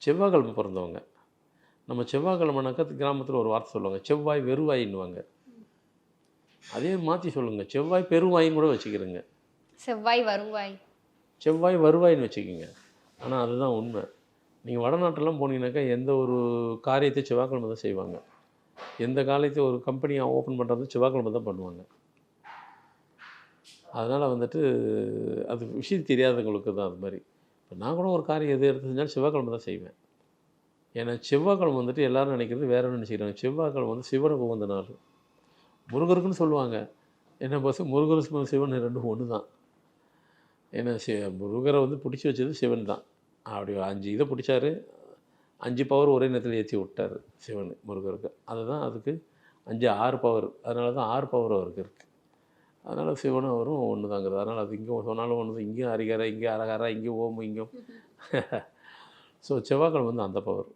செவ்வாய்க்கிழமை பிறந்தவங்க. நம்ம செவ்வாய்க்கிழமைனாக்கா கிராமத்தில் ஒரு வார்த்தை சொல்லுவாங்க, செவ்வாய் வெறுவாயின்னுவாங்க. அதே மாற்றி சொல்லுங்கள், செவ்வாய் பெருவாயின்னு கூட வச்சுக்கிறேங்க. செவ்வாய் வருவாய். செவ்வாய் வருவாயின்னு வச்சுக்கோங்க. ஆனால் அதுதான் உண்மை. நீங்கள் வடநாட்டெல்லாம் போனீங்கன்னாக்கா எந்த ஒரு காரியத்தை செவ்வாய்க்கிழமை தான் செய்வாங்க. எந்த காரியத்தை ஒரு கம்பெனியை ஓப்பன் பண்ணுறது செவ்வாய்க்கிழமை தான் பண்ணுவாங்க. அதனால் வந்துட்டு அது விஷயம் தெரியாதவங்களுக்கு தான் அது மாதிரி. இப்போ நான் கூட ஒரு காரியம் எது எடுத்து செஞ்சாலும் செவ்வாய்க்கிழமை தான் செய்வேன். ஏன்னா செவ்வாய்க்கிழமை வந்துட்டு எல்லோரும் நினைக்கிறது வேற ஒன்று நினச்சிக்கிறாங்க. செவ்வாய்க்கிழமை வந்து சிவனுக்கு உகந்த நாள். முருகருக்குன்னு சொல்லுவாங்க. என்ன பஸ் முருகர் சிவன் ரெண்டும் ஒன்று தான். ஏன்னா முருகரை வந்து பிடிச்சி வச்சது சிவன் தான். அப்படி 5 இதை பிடிச்சாரு. 5 பவர் ஒரே நேரத்தில் ஏற்றி விட்டார் சிவன் முருகருக்கு. அதுதான் அதுக்கு 5 6 பவர். அதனால தான் 6 பவர் அவருக்கு இருக்குது. அதனால் சிவனும் அவரும் ஒன்று தாங்கிறது. அதனால் அது இங்கே சொன்னாலும் ஒன்று தான். இங்கேயும் ஹரிஹரா, இங்கேயும் அரஹரா, இங்கேயும் ஓம், இங்கேயும் ஸோ செவ்வாய்க்கிழமை வந்து அந்த பவர்.